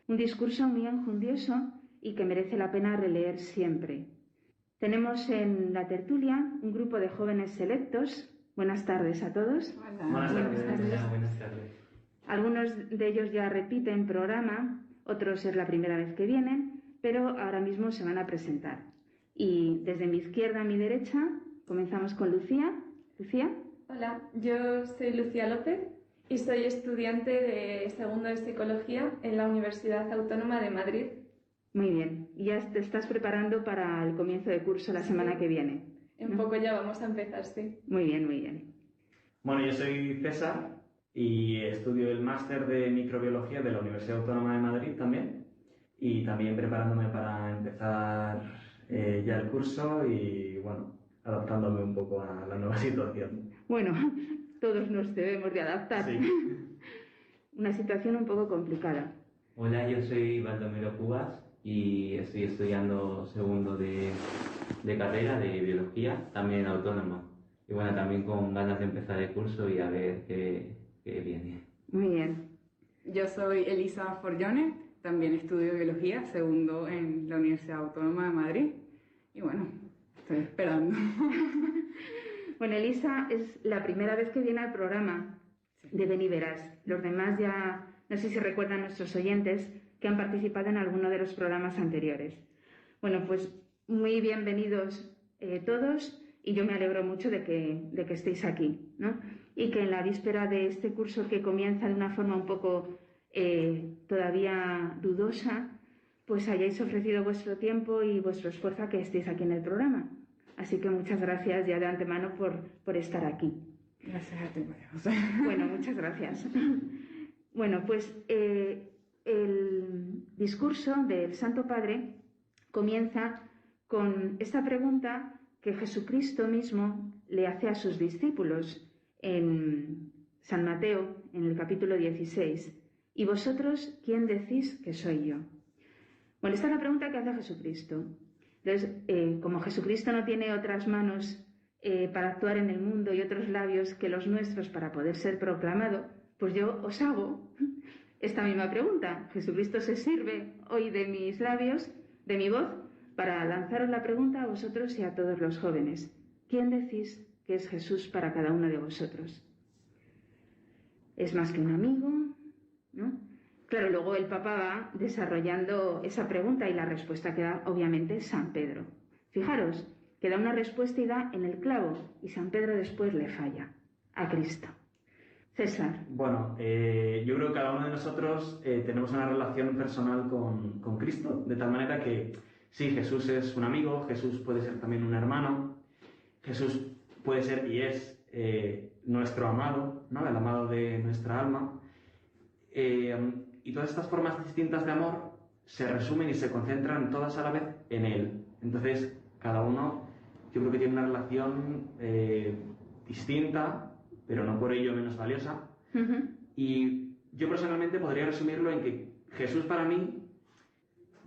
Un discurso muy enjundioso y que merece la pena releer siempre. Tenemos en la tertulia un grupo de jóvenes selectos. Buenas tardes a todos. Hola. Buenas tardes. Algunos de ellos ya repiten programa, otros es la primera vez que vienen, pero ahora mismo se van a presentar. Y desde mi izquierda a mi derecha comenzamos con Lucía. Lucía. Hola, yo soy Lucía López y soy estudiante de segundo de Psicología en la Universidad Autónoma de Madrid. Muy bien, y ya te estás preparando para el comienzo de curso la semana que viene, ¿no? En poco ya vamos a empezar, sí. Muy bien, muy bien. Bueno, yo soy César y estudio el máster de microbiología de la Universidad Autónoma de Madrid también, y también preparándome para empezar ya el curso y, bueno, adaptándome un poco a la nueva situación. Bueno, todos nos debemos de adaptar. Sí. Una situación un poco complicada. Hola, yo soy Baldomero Cubas y estoy estudiando segundo de carrera de biología, también autónoma. Y bueno, también con ganas de empezar el curso y a ver qué viene. Muy bien. Yo soy Elisa Forgione, también estudio biología, segundo en la Universidad Autónoma de Madrid. Y bueno, estoy esperando. Bueno, Elisa es la primera vez que viene al programa de Ven y Verás. Los demás ya, no sé si recuerdan nuestros oyentes, que han participado en alguno de los programas anteriores. Bueno, pues muy bienvenidos todos, y yo me alegro mucho de que estéis aquí, ¿no? Y que en la víspera de este curso, que comienza de una forma un poco todavía dudosa, pues hayáis ofrecido vuestro tiempo y vuestro esfuerzo a que estéis aquí en el programa. Así que muchas gracias ya de antemano por estar aquí. Gracias a ti, María José. Bueno, muchas gracias. Bueno, pues el discurso del Santo Padre comienza con esta pregunta que Jesucristo mismo le hace a sus discípulos en San Mateo, en el capítulo 16. ¿Y vosotros quién decís que soy yo? Bueno, esta es la pregunta que hace Jesucristo. Entonces, como Jesucristo no tiene otras manos para actuar en el mundo y otros labios que los nuestros para poder ser proclamado, pues yo os hago esta misma pregunta. Jesucristo se sirve hoy de mis labios, de mi voz, para lanzaros la pregunta a vosotros y a todos los jóvenes. ¿Quién decís que es Jesús para cada uno de vosotros? ¿Es más que un amigo? ¿No? Claro, luego el Papa va desarrollando esa pregunta y la respuesta que da, obviamente, San Pedro. Fijaros, que da una respuesta y da en el clavo, y San Pedro después le falla a Cristo. César. Bueno, yo creo que cada uno de nosotros tenemos una relación personal con Cristo, de tal manera que sí, Jesús es un amigo, Jesús puede ser también un hermano, Jesús puede ser y es nuestro amado, ¿no? El amado de nuestra alma. Y todas estas formas distintas de amor se resumen y se concentran todas a la vez en Él. Entonces, cada uno, yo creo que tiene una relación distinta, pero no por ello menos valiosa. Uh-huh. Y yo personalmente podría resumirlo en que Jesús para mí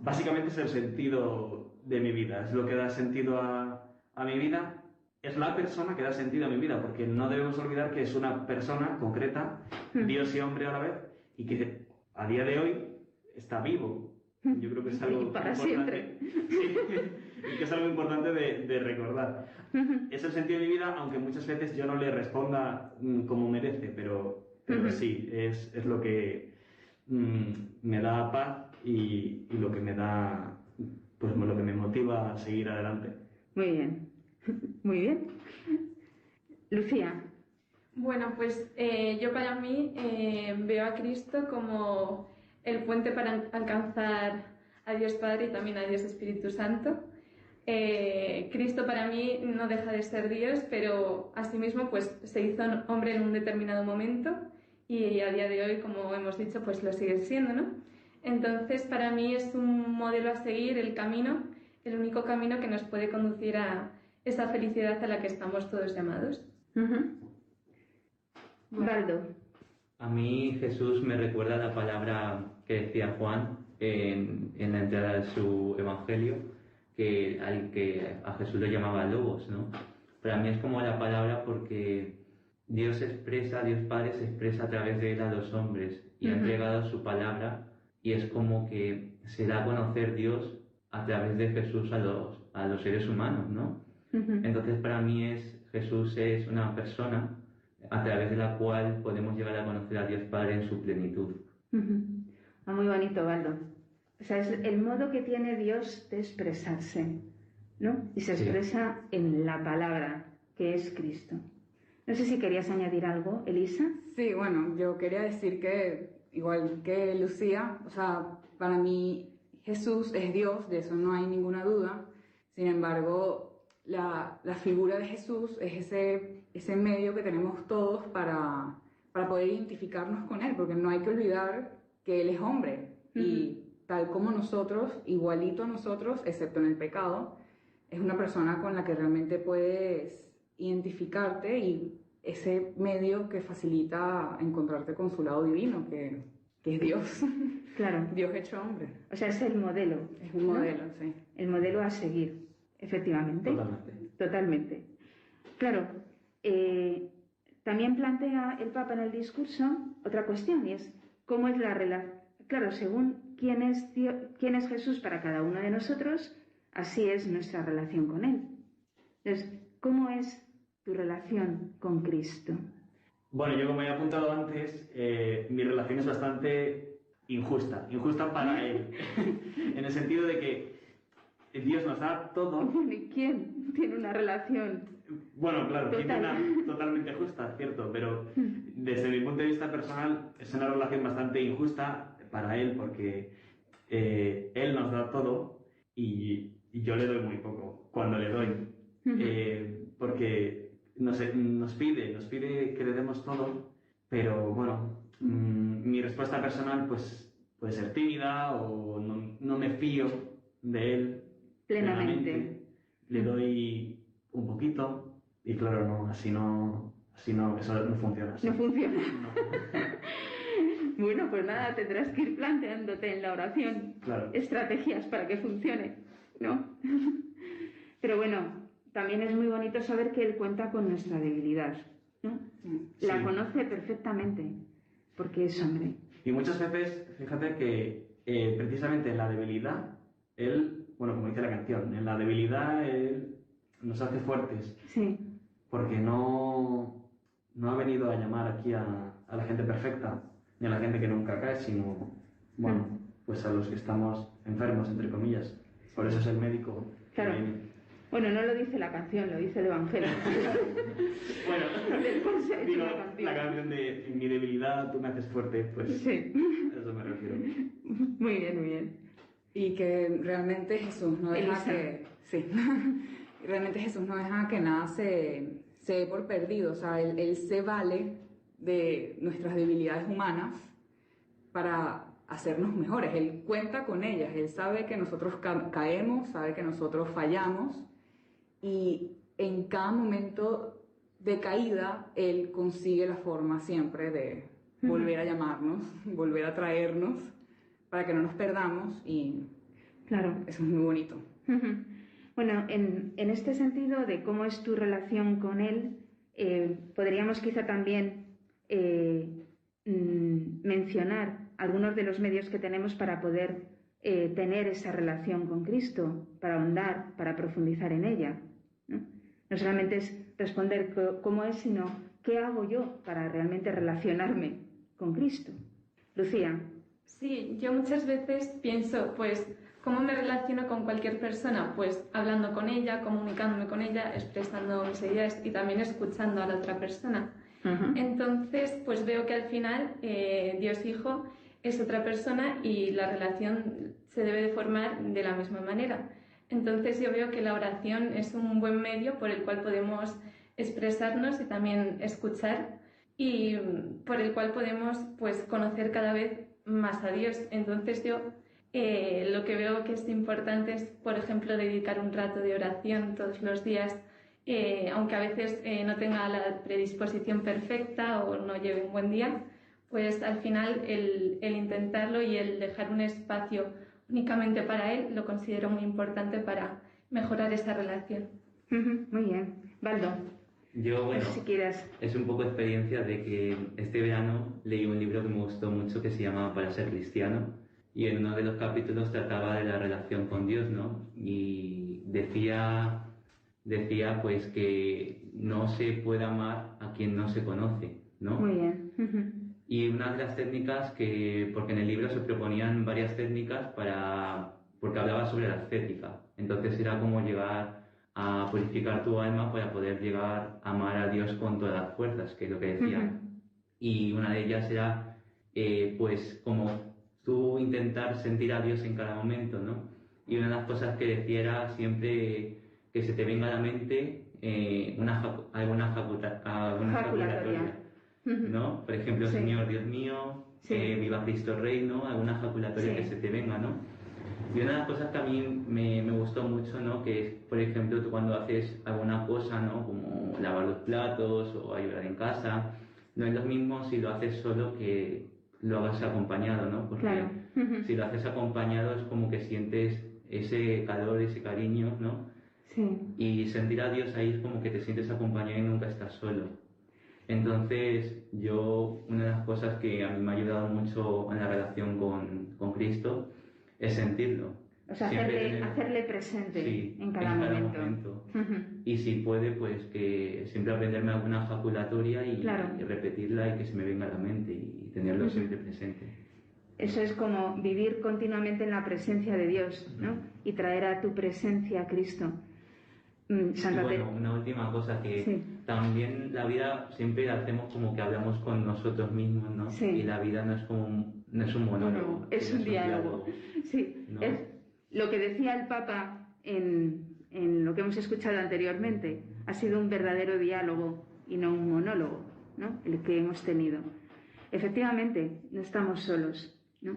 básicamente es el sentido de mi vida, es lo que da sentido a mi vida, es la persona que da sentido a mi vida, porque no debemos olvidar que es una persona concreta, Dios y hombre a la vez, y que a día de hoy está vivo. Yo creo que es algo para importante. Sí, y que es algo importante de recordar. Es el sentido de mi vida, aunque muchas veces yo no le responda como merece, pero sí, es lo que me da paz y lo que me da, pues lo que me motiva a seguir adelante. Muy bien, muy bien. Lucía. Bueno, pues yo para mí veo a Cristo como el puente para alcanzar a Dios Padre y también a Dios Espíritu Santo. Cristo para mí no deja de ser Dios, pero asimismo pues se hizo hombre en un determinado momento y a día de hoy, como hemos dicho, pues lo sigue siendo, ¿no? Entonces para mí es un modelo a seguir, el camino, el único camino que nos puede conducir a esa felicidad a la que estamos todos llamados. Baldo. A mí Jesús me recuerda la palabra que decía Juan en la entrada de su evangelio, que a Jesús lo llamaba Logos, ¿no? Para mí es como la palabra porque Dios Padre se expresa a través de él a los hombres y ha entregado su palabra y es como que se da a conocer Dios a través de Jesús a los seres humanos, ¿no? Entonces para mí Jesús es una persona a través de la cual podemos llegar a conocer a Dios Padre en su plenitud. Muy bonito, Baldo. O sea, es el modo que tiene Dios de expresarse, ¿no? Y se expresa en la palabra, que es Cristo. No sé si querías añadir algo, Elisa. Sí, bueno, yo quería decir que, igual que Lucía, o sea, para mí Jesús es Dios, de eso no hay ninguna duda. Sin embargo, la figura de Jesús es ese medio que tenemos todos para poder identificarnos con Él, porque no hay que olvidar que Él es hombre y tal como nosotros, igualito a nosotros, excepto en el pecado, es una persona con la que realmente puedes identificarte y ese medio que facilita encontrarte con su lado divino, que es Dios. Claro. Dios hecho hombre. O sea, es el modelo. Es un modelo, sí. El modelo a seguir, efectivamente. Totalmente. Claro, también plantea el Papa en el discurso otra cuestión, y es cómo es la relación. Claro, según quién es Jesús para cada uno de nosotros, así es nuestra relación con Él. Entonces, ¿cómo es tu relación con Cristo? Bueno, yo como he apuntado antes, mi relación es bastante injusta para Él, en el sentido de que Dios nos da todo. ¿Y quién tiene una relación? Bueno, claro, tiene una totalmente justa, cierto, pero desde mi punto de vista personal es una relación bastante injusta para Él, porque Él nos da todo y yo le doy muy poco cuando le doy, porque nos pide que le demos todo, pero bueno, mi respuesta personal pues puede ser tímida o no me fío de Él plenamente. Le doy un poquito y claro, no, así no, eso no funciona. Así. No funciona. No. Bueno, pues nada, tendrás que ir planteándote en la oración estrategias para que funcione, ¿no? Pero bueno, también es muy bonito saber que Él cuenta con nuestra debilidad, ¿no? Sí. La conoce perfectamente, porque es hombre. Y muchas veces, fíjate que precisamente en la debilidad, Él, bueno, como dice la canción, en la debilidad Él nos hace fuertes. Sí. Porque no ha venido a llamar aquí a la gente perfecta, ni a la gente que nunca cae, sino, bueno, pues a los que estamos enfermos, entre comillas. Por eso es el médico. Claro. Bueno, no lo dice la canción, lo dice el Evangelio. Bueno, digo, la canción de en mi debilidad tú me haces fuerte, pues sí. A eso me refiero. Muy bien, muy bien. Y que realmente Jesús no deja que... Sí. Realmente Jesús no deja que nada se dé por perdido. O sea, él se vale de nuestras debilidades humanas para hacernos mejores. Él cuenta con ellas. Él sabe que nosotros caemos, sabe que nosotros fallamos. Y en cada momento de caída, Él consigue la forma siempre de volver a llamarnos, volver a traernos, para que no nos perdamos. Y claro, eso es muy bonito. Bueno, en este sentido de cómo es tu relación con Él, podríamos quizá también mencionar algunos de los medios que tenemos para poder tener esa relación con Cristo, para ahondar, para profundizar en ella, ¿no? No solamente es responder cómo es, sino qué hago yo para realmente relacionarme con Cristo. Lucía. Sí, yo muchas veces pienso, pues, ¿cómo me relaciono con cualquier persona? Pues hablando con ella, comunicándome con ella, expresando mis ideas y también escuchando a la otra persona. Entonces, pues veo que al final Dios Hijo es otra persona y la relación se debe de formar de la misma manera. Entonces yo veo que la oración es un buen medio por el cual podemos expresarnos y también escuchar y por el cual podemos pues conocer cada vez más a Dios. Entonces yo lo que veo que es importante es, por ejemplo, dedicar un rato de oración todos los días, aunque a veces no tenga la predisposición perfecta o no lleve un buen día, pues al final el intentarlo y el dejar un espacio únicamente para Él lo considero muy importante para mejorar esa relación. Muy bien. Baldo. Yo, bueno, si quieres. Es un poco experiencia de que este verano leí un libro que me gustó mucho que se llama Para ser cristiano y en uno de los capítulos trataba de la relación con Dios, ¿no? Y decía pues que no se puede amar a quien no se conoce, ¿no? Muy bien. Y una de las técnicas porque en el libro se proponían varias técnicas porque hablaba sobre la ascética. Entonces era como llegar a purificar tu alma para poder llegar a amar a Dios con todas las fuerzas, que es lo que decía. Y una de ellas era, pues, como tú intentar sentir a Dios en cada momento, ¿no? Y una de las cosas que decía era siempre que se te venga a la mente alguna jaculatoria, ¿no? Por ejemplo, Sí. Señor Dios mío, Sí. viva Cristo Rey, ¿no? Alguna jaculatoria Sí. que se te venga, ¿no? Y una de las cosas que a mí me gustó mucho, ¿no? Que es, por ejemplo, tú cuando haces alguna cosa, ¿no? Como lavar los platos o ayudar en casa, no es lo mismo si lo haces solo que lo hagas acompañado, ¿no? Porque Claro. si lo haces acompañado es como que sientes ese calor, ese cariño, ¿no? Sí. Y sentir a Dios ahí es como que te sientes acompañado y nunca estás solo. Entonces, una de las cosas que a mí me ha ayudado mucho en la relación con Cristo es sentirlo. O sea, Siempre hacerle presente sí, en cada momento. Y si puede, pues que siempre aprenderme alguna jaculatoria y repetirla y que se me venga a la mente y tenerlo siempre presente. Eso es como vivir continuamente en la presencia de Dios, ¿no? Y traer a tu presencia a Cristo. Santa Bueno, una última cosa, que también la vida siempre la hacemos como que hablamos con nosotros mismos, ¿no? Sí. Y la vida no es un monólogo. Es un diálogo. Sí, ¿no? Es lo que decía el Papa en lo que hemos escuchado anteriormente. Ha sido un verdadero diálogo y no un monólogo, ¿no? El que hemos tenido. Efectivamente, no estamos solos, ¿no?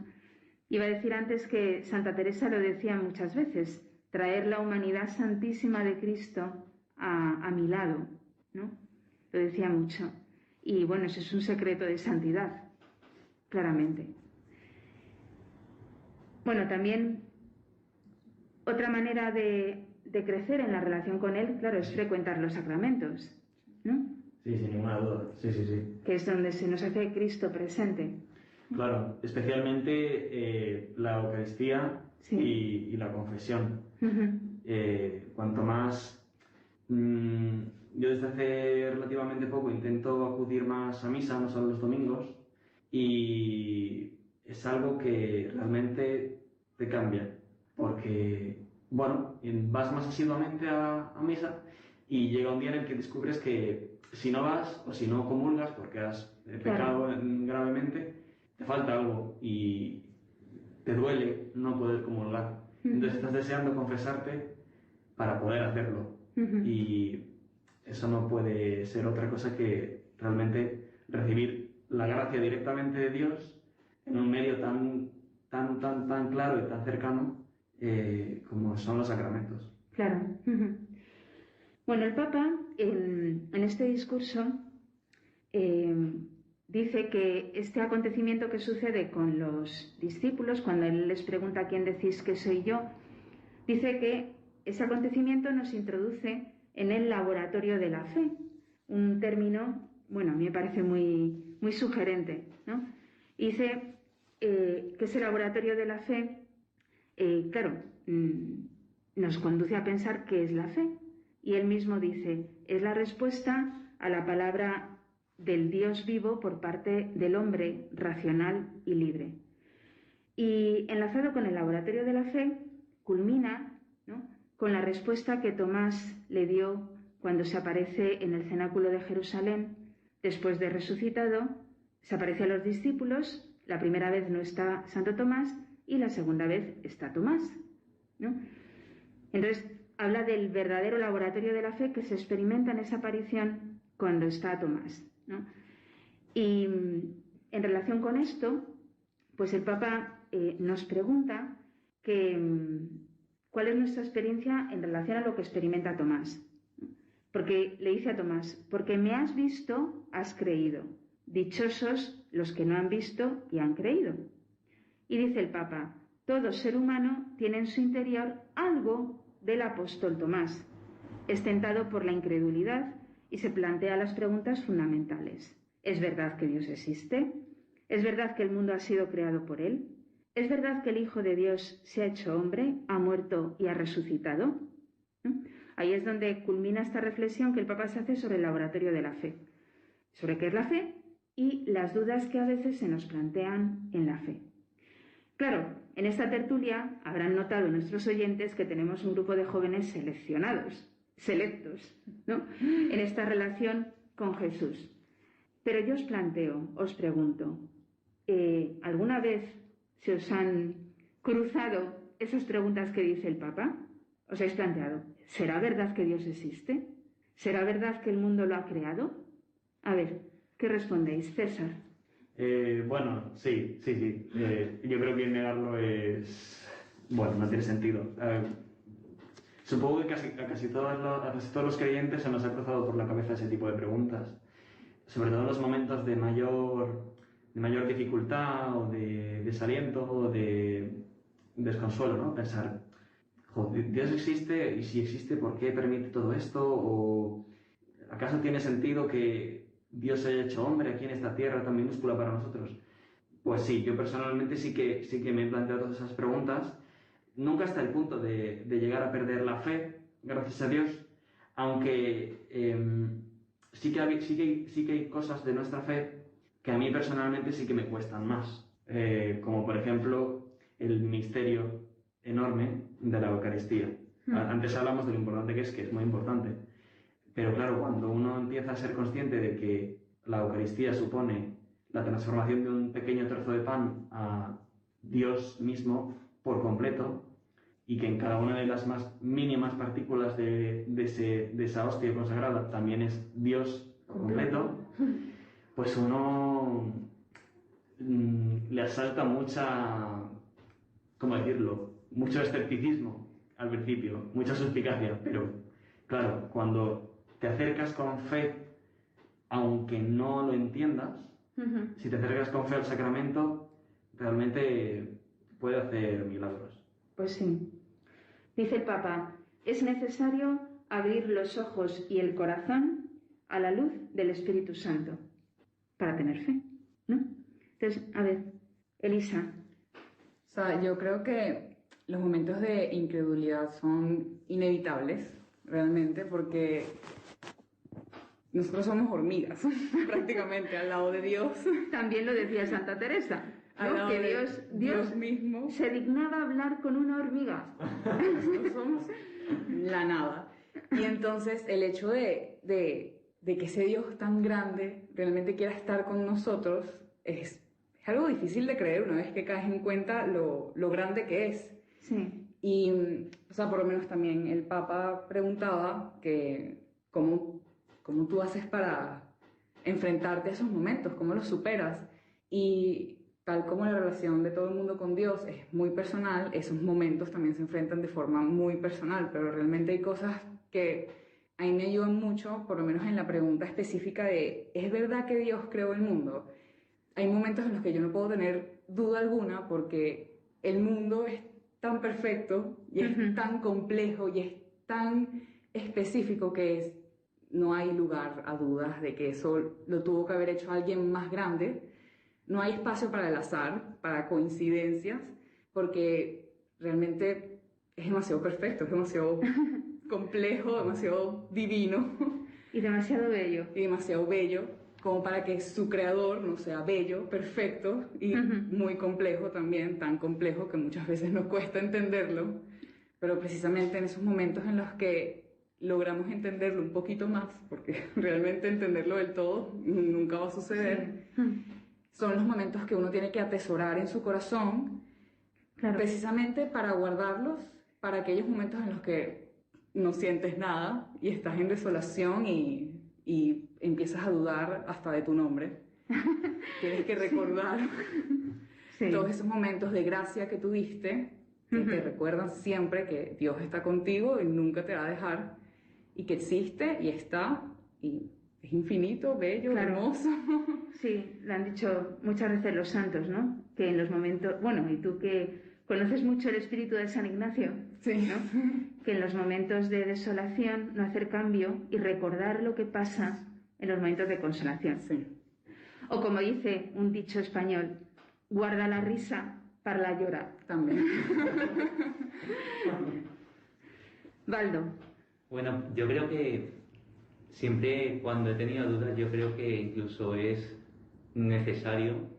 Iba a decir antes que Santa Teresa lo decía muchas veces, traer la humanidad santísima de Cristo a mi lado, ¿no? Lo decía mucho. Y bueno, eso es un secreto de santidad, claramente. Bueno, también otra manera de crecer en la relación con Él, claro, es frecuentar los sacramentos, ¿no? Sí, sin ninguna duda. Sí. Que es donde se nos hace Cristo presente. Claro, especialmente la Eucaristía y la confesión. Cuanto más... yo desde hace relativamente poco intento acudir más a misa, no solo los domingos, y es algo que realmente te cambia, porque, bueno, vas más asiduamente a misa y llega un día en el que descubres que si no vas o si no comulgas porque has pecado gravemente, te falta algo y te duele no poder comulgar. Entonces estás deseando confesarte para poder hacerlo. Y eso no puede ser otra cosa que realmente recibir la gracia directamente de Dios en un medio tan claro y tan cercano como son los sacramentos. Claro. Bueno, el Papa en este discurso dice que este acontecimiento que sucede con los discípulos, cuando él les pregunta ¿quién decís que soy yo?, dice que ese acontecimiento nos introduce en el laboratorio de la fe, un término, bueno, a mí me parece muy, muy sugerente, ¿no? Y dice que ese laboratorio de la fe, claro, nos conduce a pensar qué es la fe. Y él mismo dice, es la respuesta a la palabra del Dios vivo por parte del hombre racional y libre. Y enlazado con el laboratorio de la fe, culmina, ¿no?, con la respuesta que Tomás le dio cuando se aparece en el cenáculo de Jerusalén, después de resucitado, se aparece a los discípulos, la primera vez no está Santo Tomás y la segunda vez está Tomás, ¿no? Entonces, habla del verdadero laboratorio de la fe que se experimenta en esa aparición cuando está Tomás, ¿no? Y en relación con esto, pues el Papa nos pregunta cuál es nuestra experiencia en relación a lo que experimenta Tomás. Porque le dice a Tomás, porque me has visto, has creído. Dichosos los que no han visto y han creído. Y dice el Papa, todo ser humano tiene en su interior algo del apóstol Tomás. Es tentado por la incredulidad y se plantea las preguntas fundamentales. ¿Es verdad que Dios existe? ¿Es verdad que el mundo ha sido creado por Él? ¿Es verdad que el Hijo de Dios se ha hecho hombre, ha muerto y ha resucitado? ¿No? Ahí es donde culmina esta reflexión que el Papa se hace sobre el laboratorio de la fe, sobre qué es la fe y las dudas que a veces se nos plantean en la fe. Claro, en esta tertulia habrán notado nuestros oyentes que tenemos un grupo de jóvenes selectos, ¿no?, en esta relación con Jesús. Pero yo os planteo, os pregunto, ¿alguna vez se os han cruzado esas preguntas que dice el Papa? ¿Os habéis planteado, ¿será verdad que Dios existe? ¿Será verdad que el mundo lo ha creado? A ver, ¿qué respondéis, César? Bueno, sí. Yo creo que negarlo no tiene sentido. Supongo que a casi todos los creyentes se nos ha cruzado por la cabeza ese tipo de preguntas, sobre todo en los momentos de mayor dificultad o de desaliento o de desconsuelo, ¿no? Pensar, joder, ¿Dios existe? Y si existe, ¿por qué permite todo esto? ¿O acaso tiene sentido que Dios se haya hecho hombre aquí en esta tierra tan minúscula para nosotros? Pues sí, yo personalmente sí que me he planteado todas esas preguntas, nunca hasta el punto de llegar a perder la fe, gracias a Dios, aunque sí que hay cosas de nuestra fe que a mí personalmente sí que me cuestan más, como por ejemplo el misterio enorme de la Eucaristía. Antes hablamos de lo importante que es muy importante. Pero claro, cuando uno empieza a ser consciente de que la Eucaristía supone la transformación de un pequeño trozo de pan a Dios mismo por completo, y que en cada una de las más mínimas partículas de esa hostia consagrada también es Dios completo, pues uno le asalta mucho escepticismo al principio, mucha suspicacia, pero claro, cuando te acercas con fe, aunque no lo entiendas, si te acercas con fe al sacramento, realmente puede hacer milagros. Pues sí. Dice el Papa, es necesario abrir los ojos y el corazón a la luz del Espíritu Santo para tener fe, ¿no? Entonces, a ver, Elisa. O sea, yo creo que los momentos de incredulidad son inevitables, realmente, porque nosotros somos hormigas, prácticamente, al lado de Dios. También lo decía Santa Teresa, ¿no? Que Dios mismo se dignaba hablar con una hormiga. Nosotros somos la nada. Y entonces el hecho de que ese Dios tan grande realmente quiera estar con nosotros es algo difícil de creer una vez que caes en cuenta lo grande que es. Sí. Y, o sea, por lo menos también el Papa preguntaba que cómo tú haces para enfrentarte a esos momentos, cómo los superas. Y tal como la relación de todo el mundo con Dios es muy personal, esos momentos también se enfrentan de forma muy personal, pero realmente hay cosas que a mí me ayudan mucho, por lo menos en la pregunta específica de ¿es verdad que Dios creó el mundo? Hay momentos en los que yo no puedo tener duda alguna porque el mundo es tan perfecto y es tan complejo y es tan específico que no hay lugar a dudas de que eso lo tuvo que haber hecho alguien más grande. No hay espacio para el azar, para coincidencias, porque realmente es demasiado perfecto, es demasiado complejo, demasiado divino. Y demasiado bello. Y demasiado bello, como para que su creador no sea bello, perfecto y muy complejo también, tan complejo que muchas veces nos cuesta entenderlo, pero precisamente en esos momentos en los que logramos entenderlo un poquito más, porque realmente entenderlo del todo nunca va a suceder, son los momentos que uno tiene que atesorar en su corazón, claro, precisamente para guardarlos para aquellos momentos en los que no sientes nada y estás en desolación y empiezas a dudar hasta de tu nombre. Tienes que recordar todos esos momentos de gracia que tuviste, que te recuerdan siempre que Dios está contigo y nunca te va a dejar, y que existe y está, y es infinito, bello, hermoso. Sí, lo han dicho muchas veces los santos, ¿no? Que en los momentos, bueno, y tú que conoces mucho el espíritu de San Ignacio, sí, ¿no? Que en los momentos de desolación no hacer cambio y recordar lo que pasa en los momentos de consolación. Sí. O como dice un dicho español, guarda la risa para la llora. También. Baldo. Bueno, yo creo que siempre cuando he tenido dudas, yo creo que incluso es necesario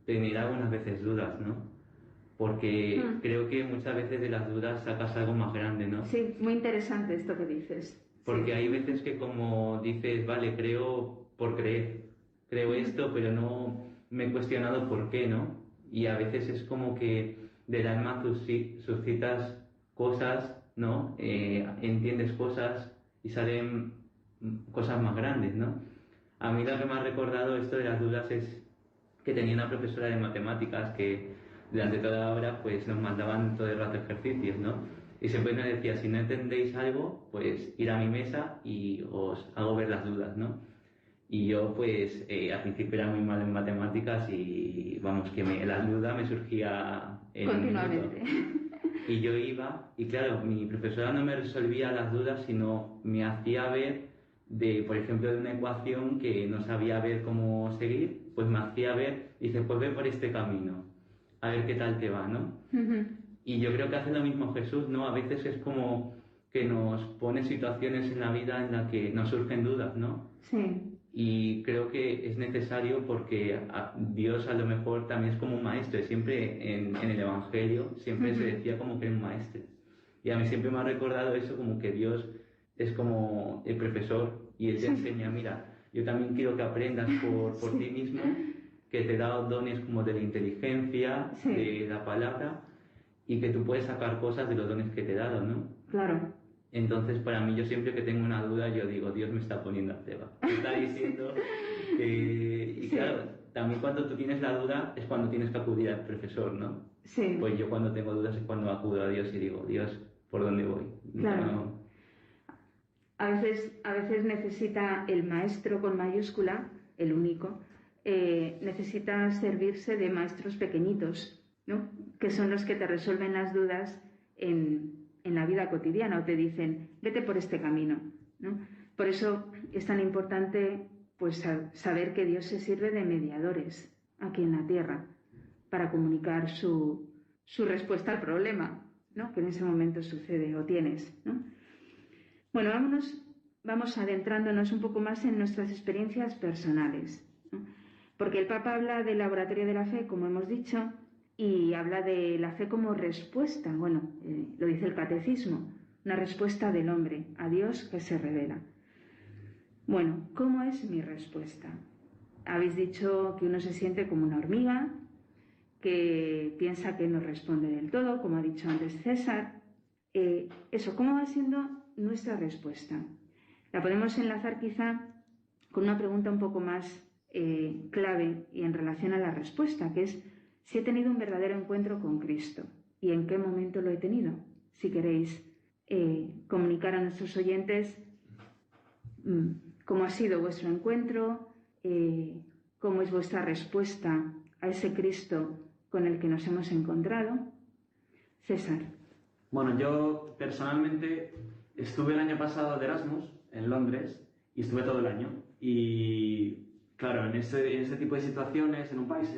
tener algunas veces dudas, ¿no? Porque creo que muchas veces de las dudas sacas algo más grande, ¿no? Sí, muy interesante esto que dices. Porque Sí. hay veces que como dices, vale, creo por creer, creo esto, pero no me he cuestionado por qué, ¿no? Y a veces es como que del alma suscitas cosas, ¿no? Entiendes cosas y salen cosas más grandes, ¿no? A mí lo que me ha recordado esto de las dudas es que tenía una profesora de matemáticas que durante toda la hora pues nos mandaban todo el rato ejercicios, ¿no? Y siempre nos decía, si no entendéis algo, pues ir a mi mesa y os hago ver las dudas, ¿no? Y yo pues al principio era muy mal en matemáticas y vamos, que la duda me surgía en un minuto. Continuamente. Y yo iba, y claro, mi profesora no me resolvía las dudas, sino me hacía ver por ejemplo, de una ecuación que no sabía ver cómo seguir, pues me hacía ver, dice, pues ve por este camino, a ver qué tal te va, ¿no? Y yo creo que hace lo mismo Jesús, ¿no? A veces es como que nos pone situaciones en la vida en las que nos surgen dudas, ¿no? Sí. Y creo que es necesario porque Dios a lo mejor también es como un maestro. Siempre en el Evangelio siempre se decía como que era un maestro. Y a mí siempre me ha recordado eso, como que Dios es como el profesor y Él te enseña, mira, yo también quiero que aprendas por ti mismo, que te da dones como de la inteligencia, de la palabra, y que tú puedes sacar cosas de los dones que te he dado, ¿no? Claro. Entonces, para mí, yo siempre que tengo una duda, yo digo, Dios me está poniendo a prueba. Me está diciendo que... Y claro, también cuando tú tienes la duda es cuando tienes que acudir al profesor, ¿no? Sí. Pues yo cuando tengo dudas es cuando acudo a Dios y digo, Dios, ¿por dónde voy? Claro. No. A veces necesita el maestro con mayúscula, el único, necesita servirse de maestros pequeñitos, ¿no? Que son los que te resuelven las dudas en la vida cotidiana o te dicen, vete por este camino, ¿no? Por eso es tan importante pues, saber que Dios se sirve de mediadores aquí en la tierra para comunicar su respuesta al problema, ¿no? Que en ese momento sucede o tienes, ¿no? Bueno, vamos adentrándonos un poco más en nuestras experiencias personales, ¿no? Porque el Papa habla del laboratorio de la fe, como hemos dicho, y habla de la fe como respuesta, bueno, lo dice el catecismo, una respuesta del hombre a Dios que se revela. Bueno, ¿cómo es mi respuesta? Habéis dicho que uno se siente como una hormiga, que piensa que no responde del todo, como ha dicho antes César. ¿Cómo va siendo nuestra respuesta? La podemos enlazar quizá con una pregunta un poco más clave y en relación a la respuesta, que es si he tenido un verdadero encuentro con Cristo y en qué momento lo he tenido. Si queréis comunicar a nuestros oyentes cómo ha sido vuestro encuentro, cómo es vuestra respuesta a ese Cristo con el que nos hemos encontrado. César. Bueno, yo personalmente estuve el año pasado de Erasmus en Londres y estuve todo el año. Y claro, en ese tipo de situaciones, en un país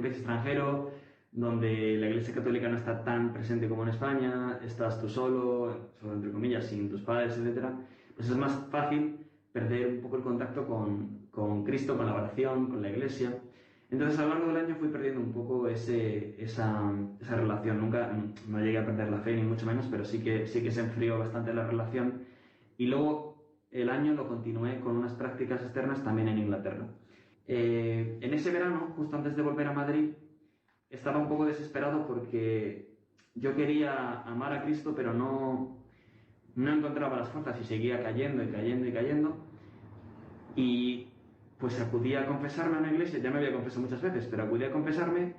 extranjero, donde la Iglesia Católica no está tan presente como en España, estás tú solo entre comillas, sin tus padres, etc., pues es más fácil perder un poco el contacto con Cristo, con la oración, con la Iglesia. Entonces, a lo largo del año fui perdiendo un poco esa relación. Nunca, no llegué a perder la fe, ni mucho menos, pero sí que se enfrió bastante la relación. Y luego, el año lo continué con unas prácticas externas también en Inglaterra. En ese verano, justo antes de volver a Madrid, estaba un poco desesperado porque yo quería amar a Cristo, pero no encontraba las fuerzas y seguía cayendo y cayendo y cayendo. Y pues acudí a confesarme a una iglesia, ya me había confesado muchas veces, pero acudí a confesarme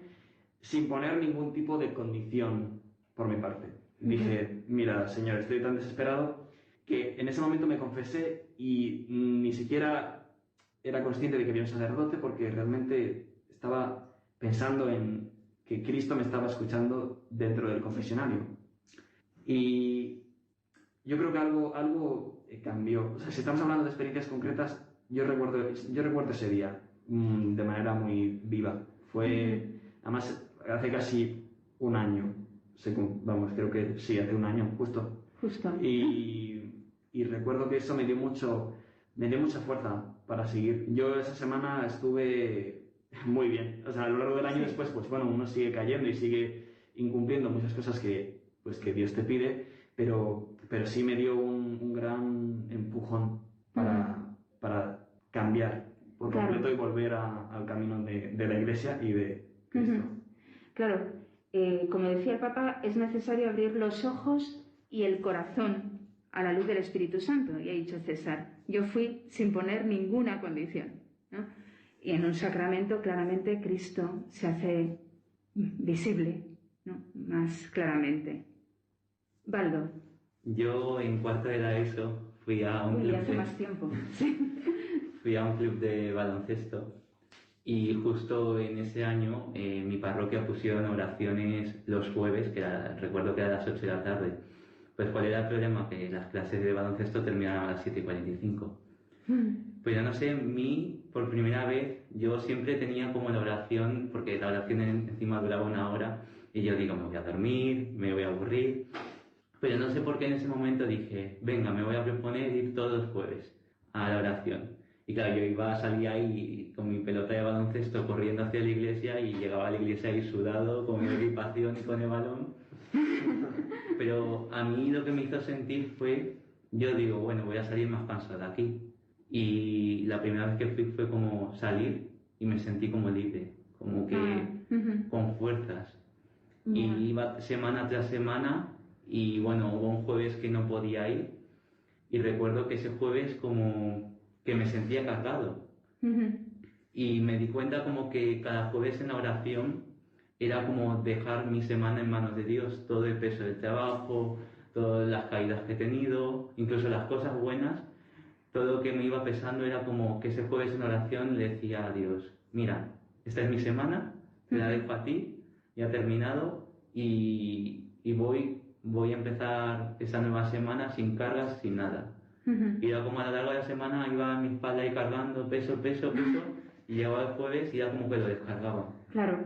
sin poner ningún tipo de condición por mi parte. Dije, mira, Señor, estoy tan desesperado que en ese momento me confesé y ni siquiera era consciente de que había un sacerdote porque realmente estaba pensando en que Cristo me estaba escuchando dentro del confesionario. Y yo creo que algo cambió. O sea, si estamos hablando de experiencias concretas, yo recuerdo ese día de manera muy viva. Además, hace casi un año, vamos, creo que sí, hace un año, justo. Y recuerdo que eso me dio mucha fuerza para seguir. Yo esa semana estuve muy bien. O sea, a lo largo del año después, pues bueno, uno sigue cayendo y sigue incumpliendo muchas cosas que Dios te pide, pero sí me dio un gran empujón para cambiar por completo y volver al camino de la Iglesia y de Cristo. Claro, como decía el Papa, es necesario abrir los ojos y el corazón a la luz del Espíritu Santo. Y ha dicho César, yo fui sin poner ninguna condición, ¿no? Y en un sacramento claramente Cristo se hace visible, ¿no? Más claramente. Baldo. Yo en cuarto de la ESO fui a un club hace más tiempo. Fui a un club de baloncesto y justo en ese año mi parroquia pusieron oraciones los jueves, recuerdo que era a las 8 de la tarde. Pues ¿cuál era el problema? Que las clases de baloncesto terminaban a las 7:45. Pues yo no sé, por primera vez, yo siempre tenía como la oración, porque la oración encima duraba 1 hora, y yo digo, me voy a dormir, me voy a aburrir. Pero no sé por qué en ese momento dije, venga, me voy a proponer ir todos los jueves a la oración. Y claro, yo salía ahí con mi pelota de baloncesto corriendo hacia la iglesia y llegaba a la iglesia ahí sudado, con mi equipación y con el balón. Pero a mí lo que me hizo sentir fue, yo digo, bueno, voy a salir más cansado de aquí. Y la primera vez que fui fue como salir y me sentí como libre, como que con fuerzas. Y iba semana tras semana y bueno, hubo un jueves que no podía ir y recuerdo que ese jueves como que me sentía cargado. Y me di cuenta como que cada jueves en la oración era como dejar mi semana en manos de Dios, todo el peso del trabajo, todas las caídas que he tenido, incluso las cosas buenas, todo lo que me iba pesando era como que ese jueves en oración le decía a Dios, mira, esta es mi semana, te la dejo a ti, ya ha terminado y voy a empezar esa nueva semana sin cargas, sin nada. Y era como a lo largo de la semana iba a mi espalda ahí cargando peso, y llegaba el jueves y ya como que lo descargaba. Claro,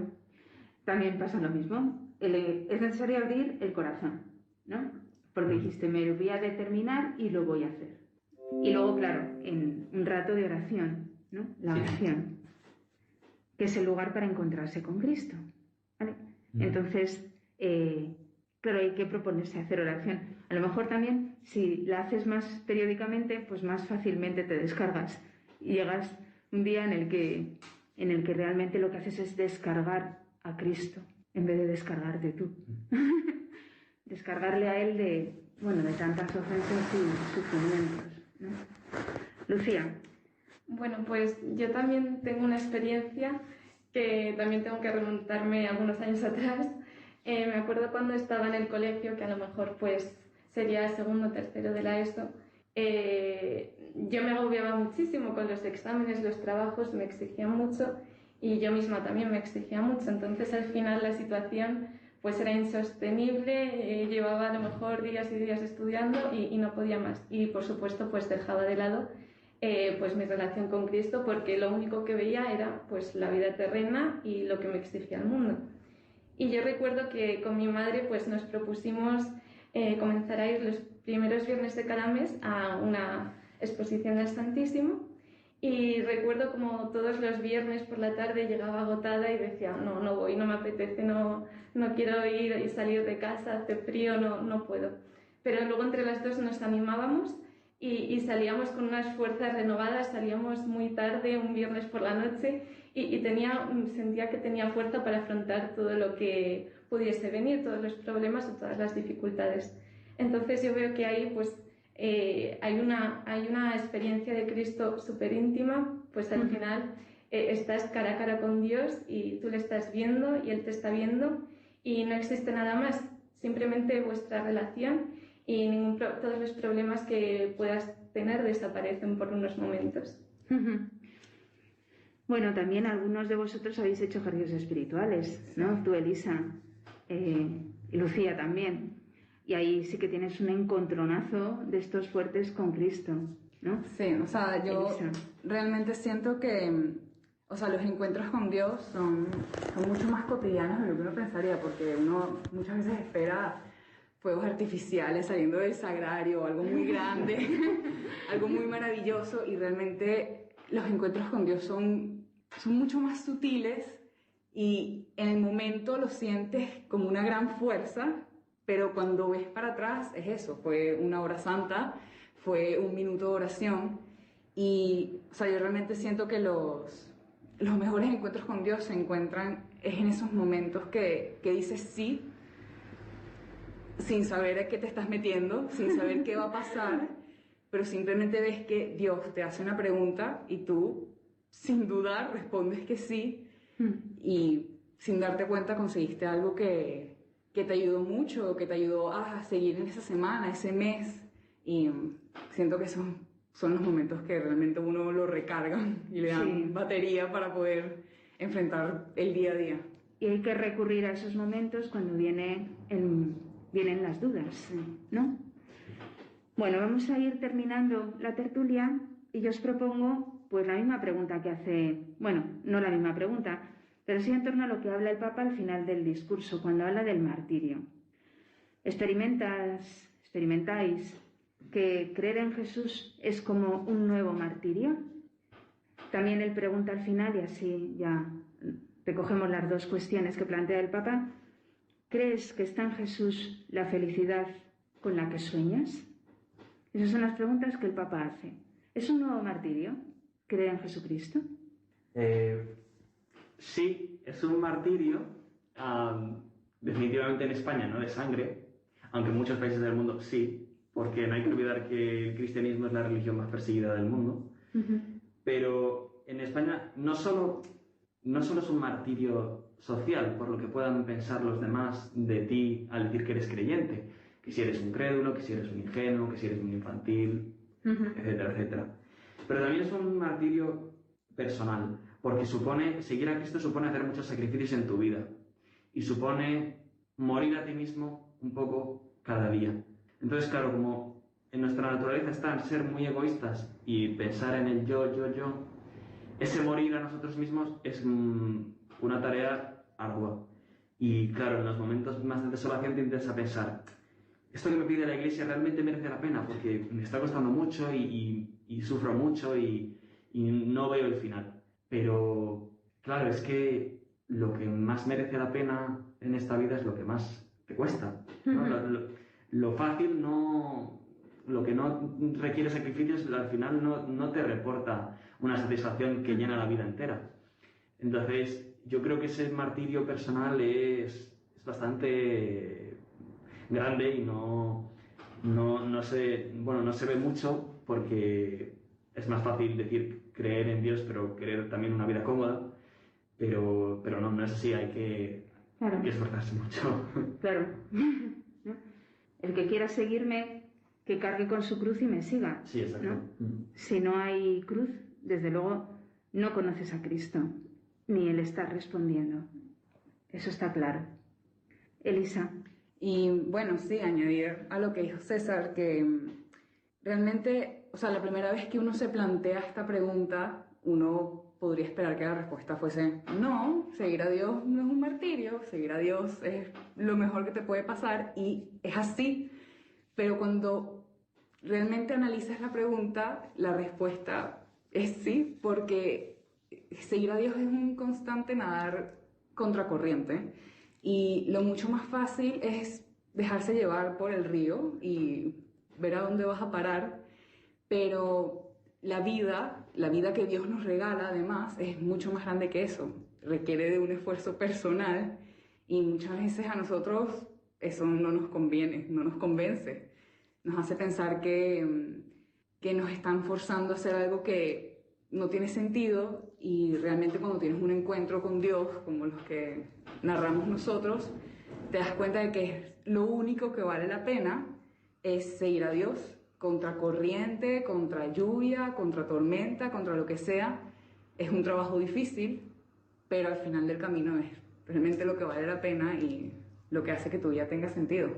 también pasa lo mismo. Es necesario abrir el corazón, ¿no? Porque dijiste, me voy a determinar y lo voy a hacer. Y luego, claro, en un rato de oración, ¿no? La oración, que es el lugar para encontrarse con Cristo, ¿vale? Entonces, claro, hay que proponerse hacer oración. A lo mejor también, si la haces más periódicamente, pues más fácilmente te descargas y llegas un día en el que realmente lo que haces es descargar a Cristo en vez de descargarte tú. Descargarle a Él de tantas ofensas y sufrimientos, ¿no? Lucía. Bueno, pues yo también tengo una experiencia que también tengo que remontarme algunos años atrás. Me acuerdo cuando estaba en el colegio, que a lo mejor pues sería segundo o tercero de la ESO, yo me agobiaba muchísimo con los exámenes, los trabajos, me exigían mucho y yo misma también me exigía mucho. Entonces al final la situación pues era insostenible, llevaba a lo mejor días y días estudiando y no podía más. Y por supuesto pues dejaba de lado pues mi relación con Cristo, porque lo único que veía era pues la vida terrena y lo que me exigía el mundo. Y yo recuerdo que con mi madre pues nos propusimos comenzar a ir los primeros viernes de cada mes a una exposición del Santísimo, y recuerdo como todos los viernes por la tarde llegaba agotada y decía, no voy, no me apetece, no quiero ir y salir de casa, hace frío, no puedo. Pero luego entre las dos nos animábamos y salíamos con unas fuerzas renovadas, salíamos muy tarde, un viernes por la noche, y sentía que tenía fuerza para afrontar todo lo que pudiese venir, todos los problemas o todas las dificultades. Entonces yo veo que ahí pues hay una experiencia de Cristo súper íntima, pues al final estás cara a cara con Dios y tú le estás viendo y Él te está viendo y no existe nada más, simplemente vuestra relación, y todos los problemas que puedas tener desaparecen por unos momentos. Bueno, también algunos de vosotros habéis hecho ejercicios espirituales, ¿no? Tú, Elisa, y Lucía también. Y ahí sí que tienes un encontronazo de estos fuertes con Cristo, ¿no? Sí, o sea, yo Elisa. realmente siento que o sea, los encuentros con Dios son mucho más cotidianos de lo que uno pensaría, porque uno muchas veces espera fuegos artificiales saliendo del sagrario, algo muy grande, algo muy maravilloso, y realmente los encuentros con Dios son mucho más sutiles, y en el momento lo sientes como una gran fuerza, pero cuando ves para atrás es eso, fue una hora santa, fue un minuto de oración, y o sea, yo realmente siento que los mejores encuentros con Dios se encuentran es en esos momentos que dices sí, sin saber a qué te estás metiendo, sin saber qué va a pasar, pero simplemente ves que Dios te hace una pregunta y tú, sin dudar, respondes que sí, y sin darte cuenta conseguiste algo que te ayudó mucho, que te ayudó a seguir en esa semana, ese mes, y siento que son los momentos que realmente uno lo recargan y le dan batería para poder enfrentar el día a día. Y hay que recurrir a esos momentos cuando vienen las dudas, ¿no? Bueno, vamos a ir terminando la tertulia y yo os propongo pues la misma pregunta que hace, bueno, no la misma pregunta, pero sí en torno a lo que habla el Papa al final del discurso, cuando habla del martirio. ¿Experimentáis que creer en Jesús es como un nuevo martirio? También él pregunta al final, y así ya recogemos las dos cuestiones que plantea el Papa. ¿Crees que está en Jesús la felicidad con la que sueñas? Esas son las preguntas que el Papa hace. ¿Es un nuevo martirio creer en Jesucristo? Sí, es un martirio, definitivamente en España no de sangre, aunque en muchos países del mundo sí, porque no hay que olvidar que el cristianismo es la religión más perseguida del mundo. Pero en España no solo es un martirio social, por lo que puedan pensar los demás de ti al decir que eres creyente, que si eres un crédulo, que si eres un ingenuo, que si eres un infantil, etcétera, etcétera. Pero también es un martirio personal, porque seguir a Cristo supone hacer muchos sacrificios en tu vida y supone morir a ti mismo un poco cada día. Entonces, claro, como en nuestra naturaleza está en ser muy egoístas y pensar en el yo, ese morir a nosotros mismos es una tarea ardua. Y claro, en los momentos más de desolación te intentas pensar, ¿esto que me pide la Iglesia realmente merece la pena? Porque me está costando mucho y sufro mucho y no veo el final. Pero claro, es que lo que más merece la pena en esta vida es lo que más te cuesta, ¿no? Lo fácil no... Lo que no requiere sacrificios al final no te reporta una satisfacción que llena la vida entera. Entonces, yo creo que ese martirio personal es bastante grande y no se ve mucho, porque es más fácil decir creer en Dios, pero querer también una vida cómoda, pero no es así, hay que esforzarse mucho. Claro. El que quiera seguirme, que cargue con su cruz y me siga. Sí, exacto. ¿No? Si no hay cruz, desde luego no conoces a Cristo, ni Él está respondiendo. Eso está claro. Elisa. Y bueno, sí, añadir a lo que dijo César, que realmente, o sea, la primera vez que uno se plantea esta pregunta, uno podría esperar que la respuesta fuese no, seguir a Dios no es un martirio, seguir a Dios es lo mejor que te puede pasar, y es así. Pero cuando realmente analizas la pregunta, la respuesta es sí, porque seguir a Dios es un constante nadar contracorriente, y lo mucho más fácil es dejarse llevar por el río y ver a dónde vas a parar, pero la vida que Dios nos regala además es mucho más grande que eso, requiere de un esfuerzo personal, y muchas veces a nosotros eso no nos conviene, no nos convence, nos hace pensar que nos están forzando a hacer algo que no tiene sentido, y realmente cuando tienes un encuentro con Dios, como los que narramos nosotros, te das cuenta de que lo único que vale la pena es seguir a Dios, contra corriente, contra lluvia, contra tormenta, contra lo que sea. Es un trabajo difícil, pero al final del camino es realmente lo que vale la pena y lo que hace que tu vida tenga sentido.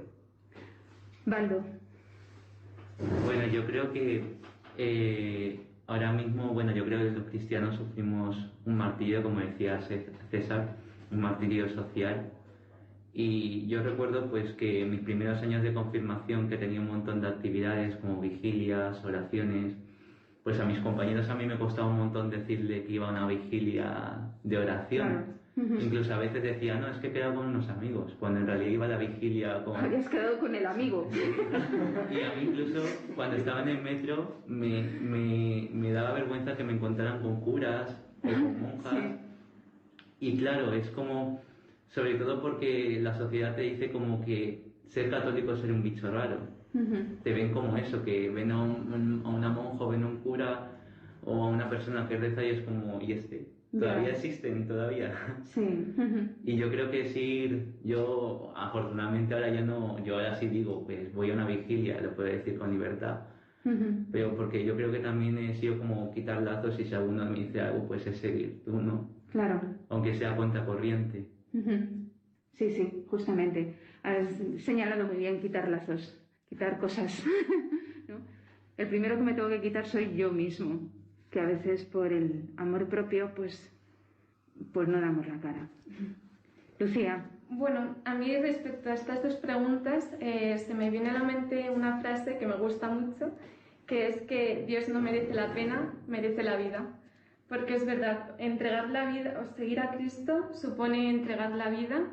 Baldo. Bueno, yo creo que ahora mismo, bueno, yo creo que los cristianos sufrimos un martirio, como decía César, un martirio social. Y yo recuerdo pues que en mis primeros años de confirmación, que tenía un montón de actividades como vigilias, oraciones, pues a mis compañeros a mí me costaba un montón decirle que iba a una vigilia de oración. Claro. Incluso a veces decía, no, es que he quedado con unos amigos, cuando en realidad iba a la vigilia con... Habías quedado con el amigo. Y a mí incluso cuando estaba en el metro me daba vergüenza que me encontraran con curas o con monjas. Sí. Y claro, es como, sobre todo porque la sociedad te dice como que ser católico es ser un bicho raro. Te ven como eso, que ven a una monja, ven a un cura o a una persona que reza y es como, ¿y este? Todavía Ya. existen, todavía. Sí. Y yo creo que sí, yo afortunadamente ahora ya no, yo ahora sí digo, pues voy a una vigilia, lo puedo decir con libertad. Pero porque yo creo que también he sido como quitar lazos y si alguno me dice algo, pues es seguir, tú no. Claro. Aunque sea contracorriente. Sí, sí, justamente. Has señalado muy bien quitar lazos, quitar cosas. ¿No? El primero que me tengo que quitar soy yo mismo, que a veces por el amor propio pues no damos la cara. Lucía. Bueno, a mí respecto a estas dos preguntas se me viene a la mente una frase que me gusta mucho, que es que Dios no merece la pena, merece la vida. Porque es verdad, entregar la vida o seguir a Cristo supone entregar la vida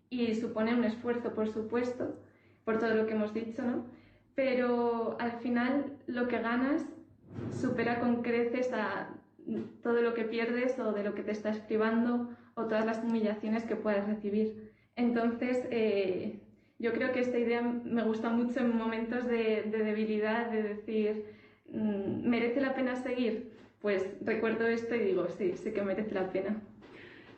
y supone un esfuerzo, por supuesto, por todo lo que hemos dicho, ¿no? Pero al final lo que ganas supera con creces a todo lo que pierdes o de lo que te estás privando o todas las humillaciones que puedas recibir. Entonces, yo creo que esta idea me gusta mucho en momentos de debilidad, de decir, ¿merece la pena seguir? Pues recuerdo esto y digo, sí, sí que merece la pena.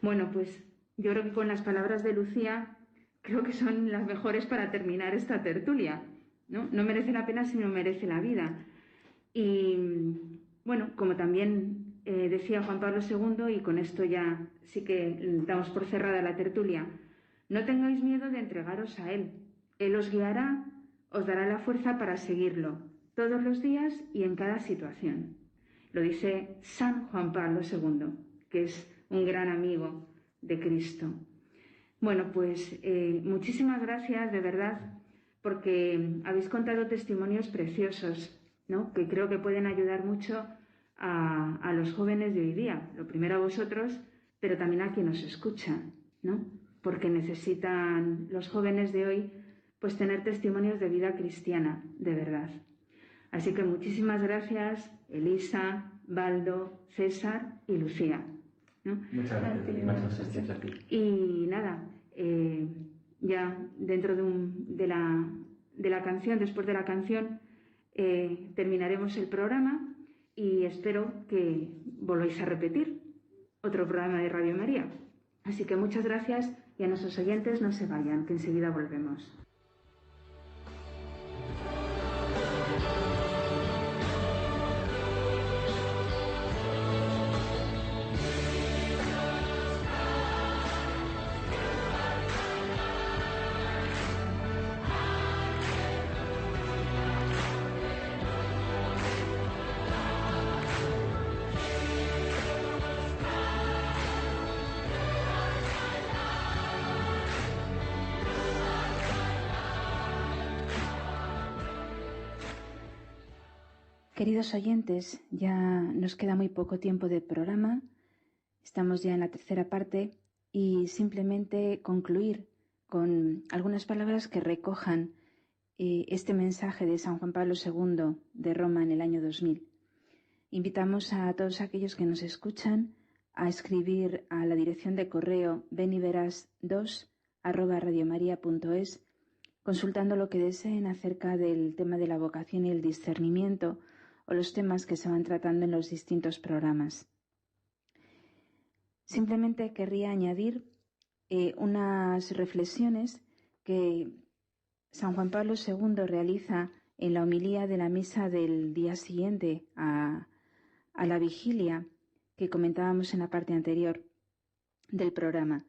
Bueno, pues yo creo que con las palabras de Lucía creo que son las mejores para terminar esta tertulia, ¿no? No merece la pena sino merece la vida. Y bueno, como también decía Juan Pablo II, y con esto ya sí que damos por cerrada la tertulia, no tengáis miedo de entregaros a Él. Él os guiará, os dará la fuerza para seguirlo, todos los días y en cada situación. Lo dice San Juan Pablo II, que es un gran amigo de Cristo. Bueno, pues muchísimas gracias, de verdad, porque habéis contado testimonios preciosos, ¿no? Que creo que pueden ayudar mucho a los jóvenes de hoy día. Lo primero a vosotros, pero también a quien os escucha, ¿no? Porque necesitan los jóvenes de hoy pues tener testimonios de vida cristiana, de verdad. Así que muchísimas gracias, Elisa, Baldo, César y Lucía, ¿no? Muchas gracias a ti. Y nada, ya dentro de la canción, después de la canción, terminaremos el programa y espero que volváis a repetir otro programa de Radio María. Así que muchas gracias y a nuestros oyentes no se vayan, que enseguida volvemos. Queridos oyentes, ya nos queda muy poco tiempo de programa, estamos ya en la tercera parte y simplemente concluir con algunas palabras que recojan este mensaje de San Juan Pablo II de Roma en el año 2000. Invitamos a todos aquellos que nos escuchan a escribir a la dirección de correo beniveras2@radiomaria.es consultando lo que deseen acerca del tema de la vocación y el discernimiento o los temas que se van tratando en los distintos programas. Simplemente querría añadir unas reflexiones que San Juan Pablo II realiza en la homilía de la misa del día siguiente a la vigilia que comentábamos en la parte anterior del programa.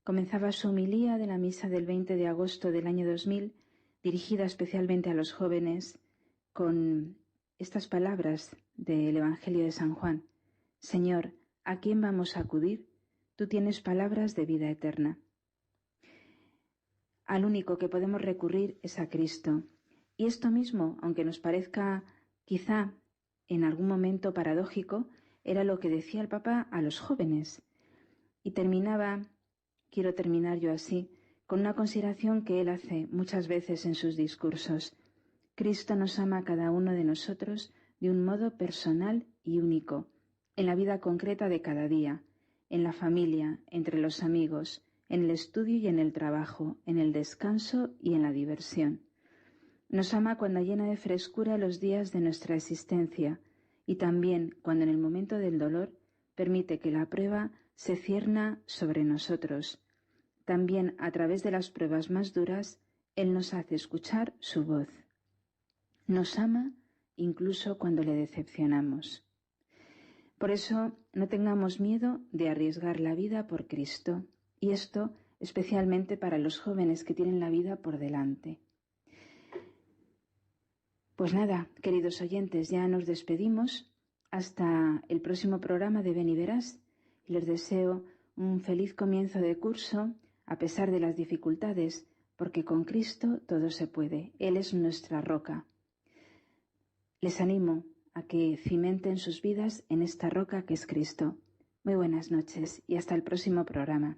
Comenzaba su homilía de la misa del 20 de agosto del año 2000, dirigida especialmente a los jóvenes, con estas palabras del Evangelio de San Juan: Señor, ¿a quién vamos a acudir? Tú tienes palabras de vida eterna. Al único que podemos recurrir es a Cristo. Y esto mismo, aunque nos parezca quizá en algún momento paradójico, era lo que decía el Papa a los jóvenes. Y quiero terminar yo así, con una consideración que él hace muchas veces en sus discursos. Cristo nos ama a cada uno de nosotros de un modo personal y único, en la vida concreta de cada día, en la familia, entre los amigos, en el estudio y en el trabajo, en el descanso y en la diversión. Nos ama cuando llena de frescura los días de nuestra existencia y también cuando en el momento del dolor permite que la prueba se cierna sobre nosotros. También a través de las pruebas más duras, Él nos hace escuchar su voz. Nos ama incluso cuando le decepcionamos. Por eso no tengamos miedo de arriesgar la vida por Cristo, y esto especialmente para los jóvenes que tienen la vida por delante. Pues nada, queridos oyentes, ya nos despedimos hasta el próximo programa de Ven y Verás, y les deseo un feliz comienzo de curso a pesar de las dificultades, porque con Cristo todo se puede. Él es nuestra roca. Les animo a que cimenten sus vidas en esta roca que es Cristo. Muy buenas noches y hasta el próximo programa.